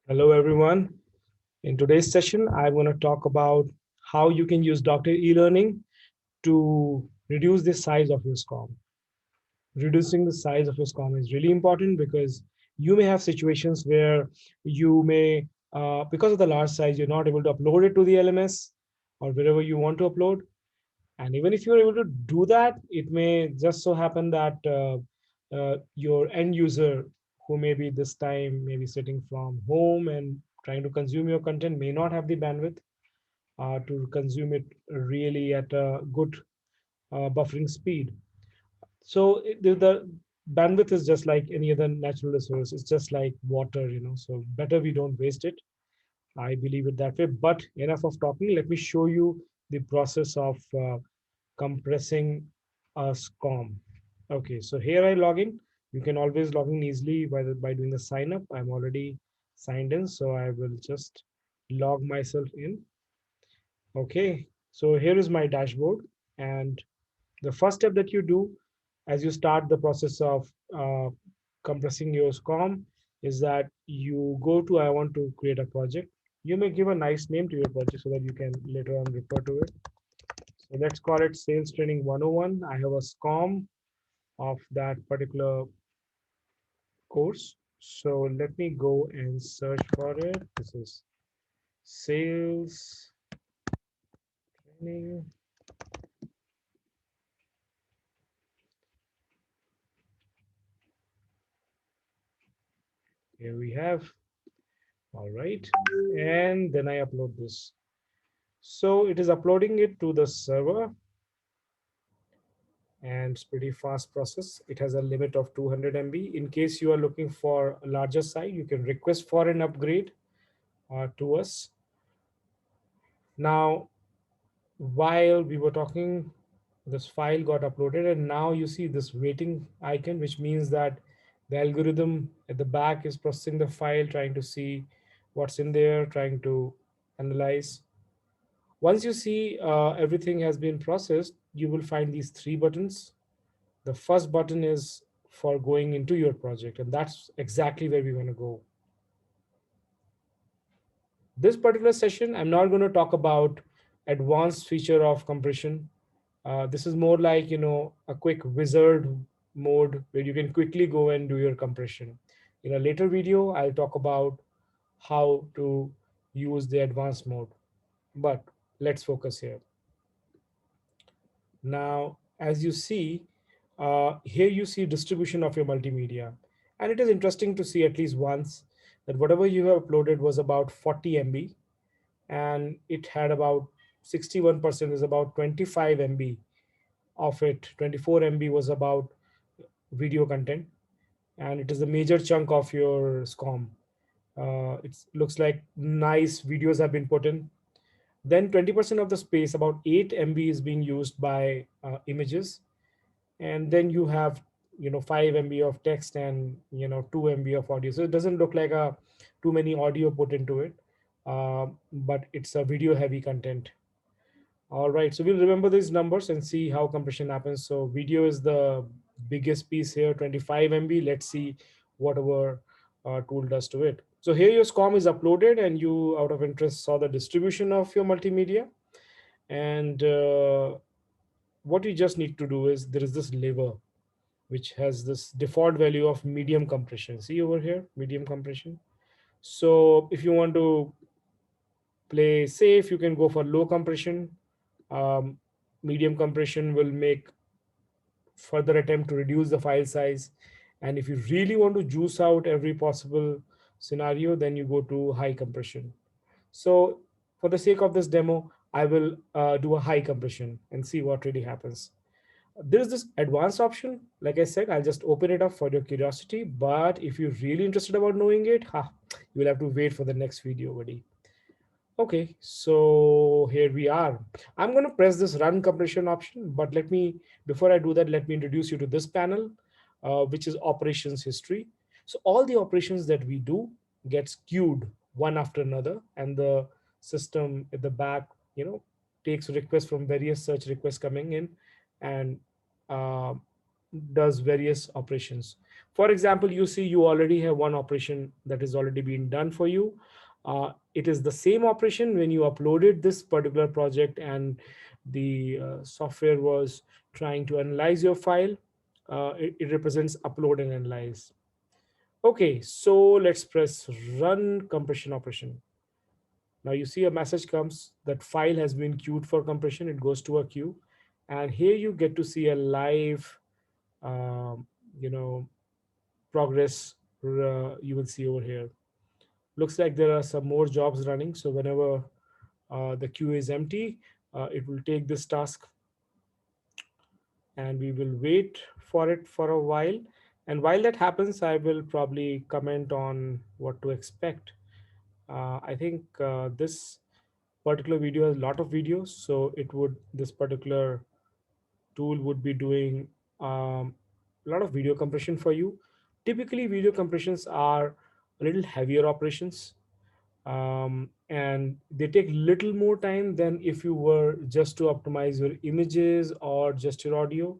Hello, everyone. In today's session, I'm going to talk about how you can use Dr. E-learning to reduce the size of your SCORM. Reducing the size of your SCORM is really important because you may have situations where you may, because of the large size, you're not able to upload it to the LMS or wherever you want to upload. And even if you're able to do that, it may just so happen that your end user, who may be this time maybe sitting from home and trying to consume your content, may not have the bandwidth to consume it really at a good buffering speed. So the bandwidth is just like any other natural resource. It's just like water, So better we don't waste it. I believe it that way. But enough of talking. Let me show you the process of compressing a SCORM. Okay, so here I log in. You can always log in easily by doing the sign up. I'm already signed in, so I will just log myself in. Okay, so here is my dashboard. And the first step that you do as you start the process of compressing your SCORM is that you go to, I want to create a project. You may give a nice name to your project so that you can later on refer to it. So let's call it Sales Training 101. I have a SCORM of that particular course. So let me go and search for it. This is Sales Training. Here we have. All right. And then I upload this. So it is uploading it to the server, and it's pretty fast process. It has a limit of 200 MB. In case you are looking for a larger size, you can request for an upgrade to us. Now, while we were talking, this file got uploaded, and now you see this waiting icon, which means that the algorithm at the back is processing the file, trying to see what's in there, trying to analyze. Once you see everything has been processed, you will find these three buttons. The first button is for going into your project, and that's exactly where we want to go. This particular session, I'm not going to talk about advanced feature of compression. This is more like, a quick wizard mode where you can quickly go and do your compression. In a later video, I'll talk about how to use the advanced mode, but let's focus here. Now, as you see, here you see distribution of your multimedia. And it is interesting to see at least once that whatever you have uploaded was about 40 MB, and it had about 61% is about 25 MB of it. 24 MB was about video content, and it is a major chunk of your SCORM. It looks like nice videos have been put in. Then 20% of the space, about 8 MB, is being used by images, and then you have 5 MB of text and 2 MB of audio. So it doesn't look like a too many audio put into it, but it's a video heavy content. All right, so we'll remember these numbers and see how compression happens. So video is the biggest piece here, 25 MB. Let's see what our tool does to it. So here your SCORM is uploaded, and you, out of interest, saw the distribution of your multimedia. And what you just need to do is, there is this lever which has this default value of medium compression. See over here, medium compression. So if you want to play safe, you can go for low compression. um, Medium compression will make further attempt to reduce the file size, and if you really want to juice out every possible scenario, then you go to high compression. So for the sake of this demo, I will do a high compression and see what really happens. There is this advanced option. Like I said, I'll just open it up for your curiosity, but if you're really interested about knowing it, you will have to wait for the next video, buddy. Okay, so here we are. I'm going to press this run compression option, but before I do that, let me introduce you to this panel, which is operations history. So all the operations that we do gets queued one after another, and the system at the back, takes requests from various search requests coming in, and uh, does various operations. For example, you see you already have one operation that is already being done for you. It is the same operation when you uploaded this particular project and the software was trying to analyze your file. It represents upload and analyze. Okay, so let's press run compression operation. Now you see a message comes that file has been queued for compression. It goes to a queue, and here you get to see a live, um, you know, progress. You will see over here. Looks like there are some more jobs running. So whenever the queue is empty, it will take this task, and we will wait for it for a while. And while that happens, I will probably comment on what to expect. I think this particular video has a lot of videos, so it would this particular tool would be doing a lot of video compression for you. Typically video compressions are a little heavier operations, and they take little more time than if you were just to optimize your images or just your audio.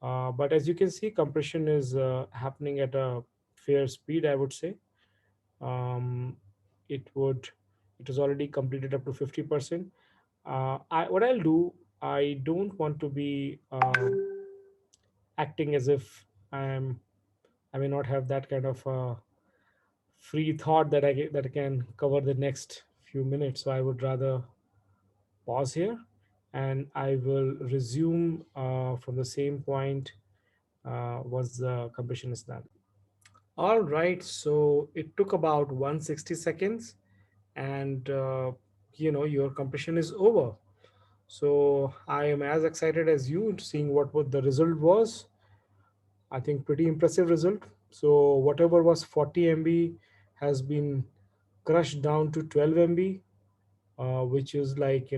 But as you can see, compression is happening at a fair speed, I would say. um, it would it is already completed up to 50%. What I'll do, I don't want to be acting as if I may not have that kind of free thought that that I can cover the next few minutes. So I would rather pause here, and I will resume from the same point once the compression is done. All right, so it took about 160 seconds, and your compression is over. So I am as excited as you seeing what the result was. I think pretty impressive result. So whatever was 40 MB has been crushed down to 12 MB, which is like,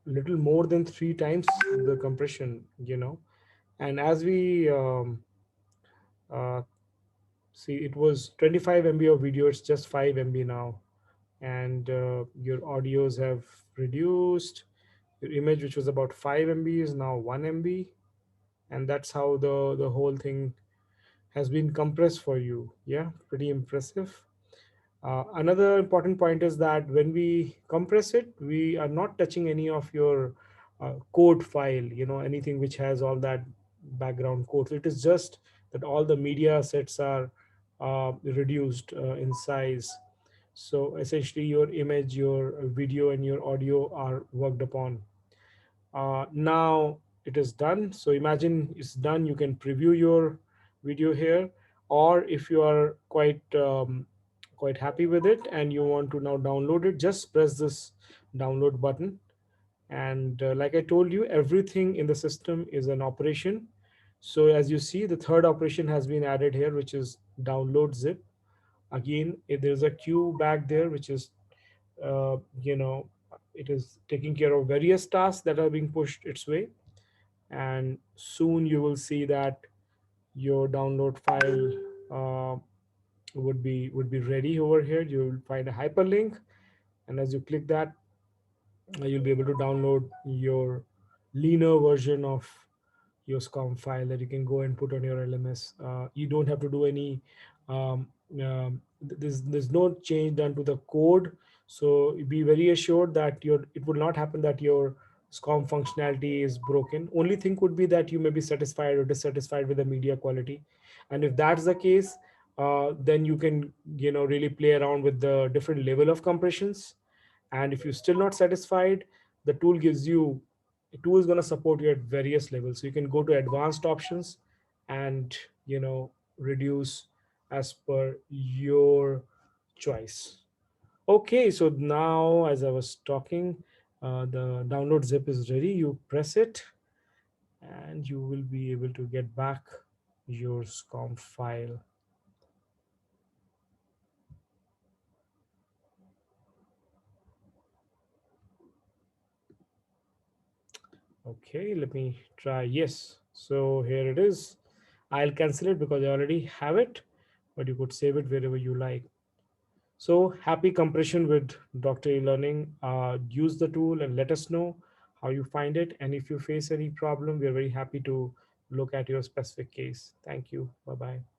little more than three times the compression. And as we uh, see, it was 25 MB of video, it's just 5 MB now. And your audios have reduced. Your image, which was about 5 MB, is now 1 MB. And that's how the whole thing has been compressed for you. Yeah, pretty impressive. Another important point is that when we compress it, we are not touching any of your code file, anything which has all that background code. So it is just that all the media sets are reduced in size. So essentially, your image, your video, and your audio are worked upon. Now it is done. So imagine it's done. You can preview your video here, or if you are quite happy with it and you want to now download it, just press this download button. And like I told you, everything in the system is an operation. So as you see, the third operation has been added here, which is download zip. Again, there's a queue back there, which is uh, you know it is taking care of various tasks that are being pushed its way. And soon you will see that your download file would be ready over here. You will find a hyperlink, and as you click that, you'll be able to download your leaner version of your SCORM file that you can go and put on your LMS. You don't have to do any there's no change done to the code. So be very assured that it will not happen that your SCORM functionality is broken. Only thing could be that you may be satisfied or dissatisfied with the media quality, and if that's the case, then you can really play around with the different level of compressions. And if you're still not satisfied, the tool is going to support you at various levels. So you can go to advanced options and reduce as per your choice. Okay, so now as I was talking, the download zip is ready. You press it and you will be able to get back your SCORM file. Okay, let me try. Yes, so here it is. I'll cancel it because I already have it, but you could save it wherever you like. So happy compression with Dr. Elearning. Use the tool and let us know how you find it. And if you face any problem, we are very happy to look at your specific case. Thank you. Bye bye.